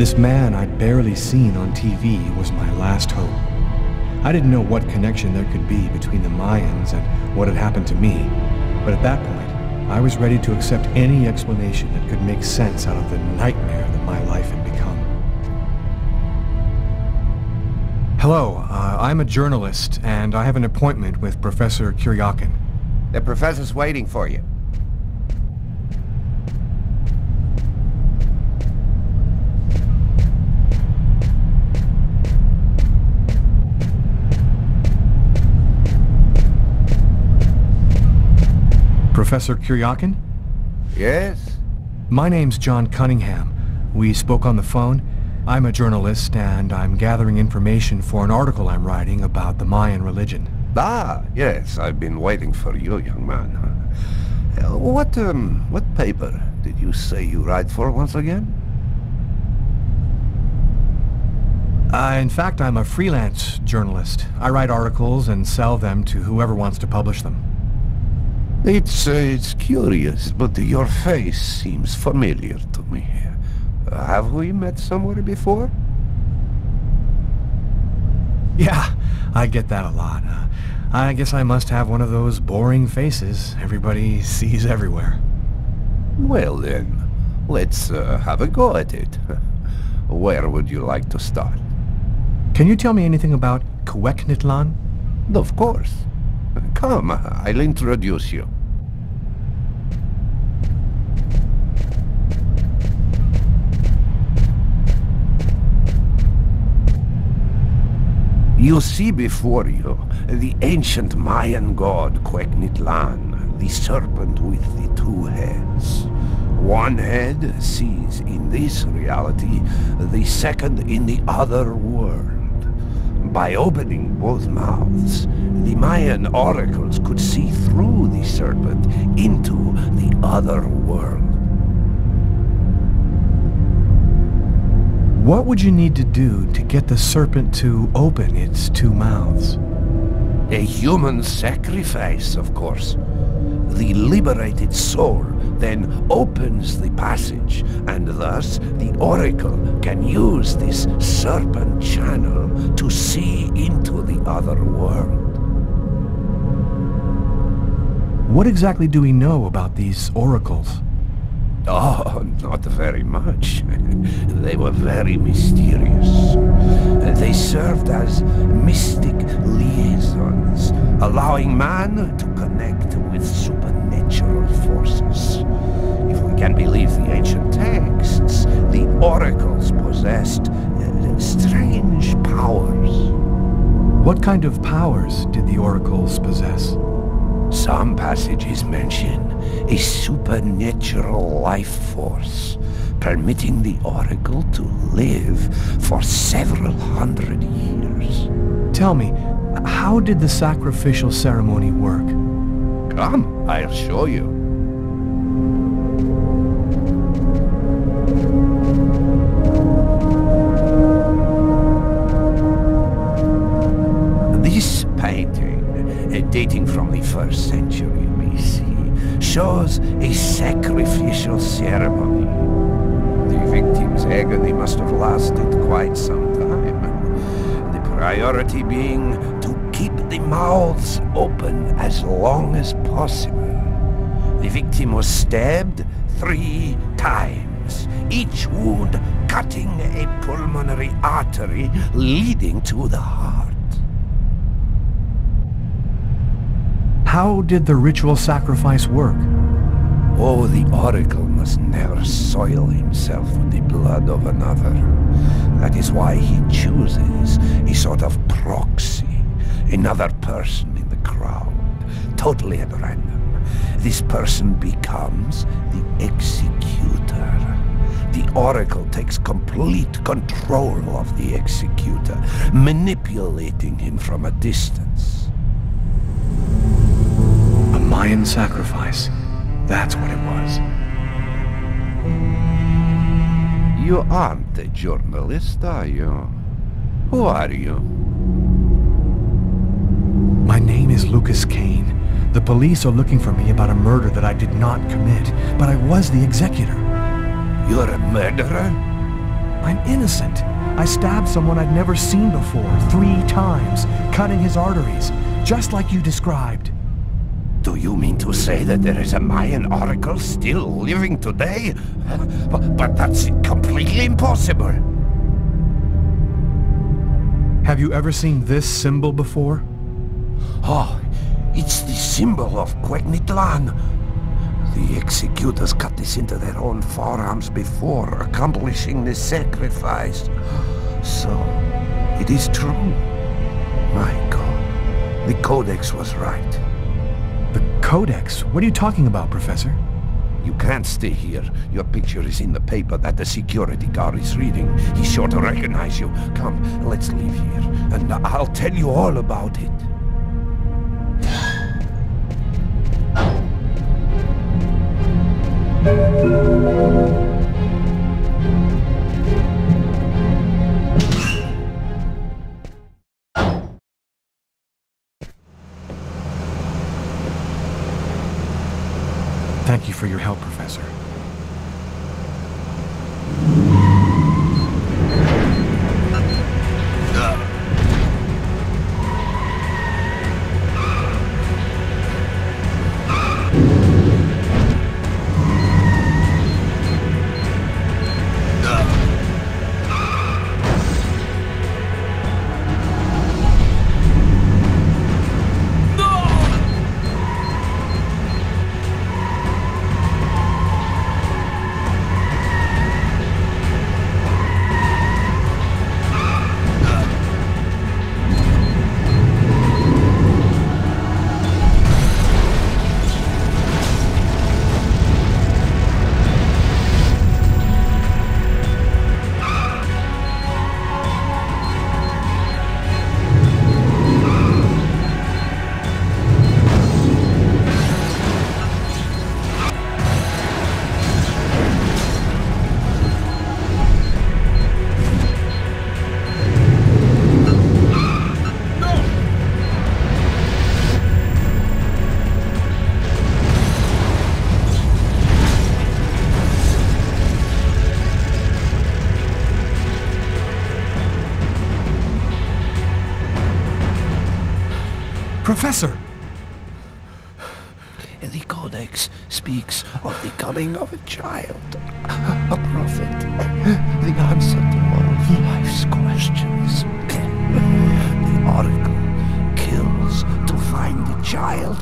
This man I'd barely seen on TV was my last hope. I didn't know what connection there could be between the Mayans and what had happened to me, but at that point, I was ready to accept any explanation that could make sense out of the nightmare that my life had become. Hello, I'm a journalist, and I have an appointment with Professor Kuryakin. The professor's waiting for you. Professor Kuryakin? Yes? My name's John Cunningham. We spoke on the phone. I'm a journalist, and I'm gathering information for an article I'm writing about the Mayan religion. Ah, yes, I've been waiting for you, young man. What paper did you say you write for once again? In fact, I'm a freelance journalist. I write articles and sell them to whoever wants to publish them. It's curious, but your face seems familiar to me. Have we met somewhere before? Yeah, I get that a lot. I guess I must have one of those boring faces everybody sees everywhere. Well then, let's have a go at it. Where would you like to start? Can you tell me anything about Quequitlan? Of course. Come, I'll introduce you. You see before you the ancient Mayan god Quequitlan, the serpent with the two heads. One head sees in this reality, the second in the other world. By opening both mouths, the Mayan oracles could see through the serpent into the other world. What would you need to do to get the serpent to open its two mouths? A human sacrifice, of course. The liberated soul then opens the passage, and thus the oracle can use this serpent channel to see into the other world. What exactly do we know about these oracles? Oh, not very much. They were very mysterious. They served as mystic liaisons, allowing man to connect with supernatural forces. If we can believe the ancient texts, the oracles possessed strange powers. What kind of powers did the oracles possess? Some passages mention a supernatural life force, permitting the oracle to live for several hundred years. Tell me, how did the sacrificial ceremony work? Come, I'll show you. This painting, dating from the 1st century BC, shows a sacrificial ceremony. The victim's agony must have lasted quite some time. The priority being to keep the mouths open as long as possible. The victim was stabbed 3 times, each wound cutting a pulmonary artery leading to the heart. How did the ritual sacrifice work? Oh, the oracle must never soil himself with the blood of another. That is why he chooses a sort of proxy, another person in the crowd, totally at random. This person becomes the executor. The oracle takes complete control of the executor, manipulating him from a distance. A Mayan sacrifice. That's what it was. You aren't a journalist, are you? Who are you? My name is Lucas Kane. The police are looking for me about a murder that I did not commit, but I was the executor. You're a murderer? I'm innocent. I stabbed someone I'd never seen before, 3 times, cutting his arteries, just like you described. Do you mean to say that there is a Mayan oracle still living today? But that's completely impossible. Have you ever seen this symbol before? Oh, it's the symbol of Quegnitlan. The executors cut this into their own forearms before accomplishing the sacrifice. So, it is true. My God, the Codex was right. The Codex? What are you talking about, Professor? You can't stay here. Your picture is in the paper that the security guard is reading. He's sure to recognize you. Come, let's leave here, and I'll tell you all about it. Thank you for your help, Professor. Professor! The Codex speaks of the coming of a child, a prophet, the answer to all of life's questions. The oracle kills to find the child.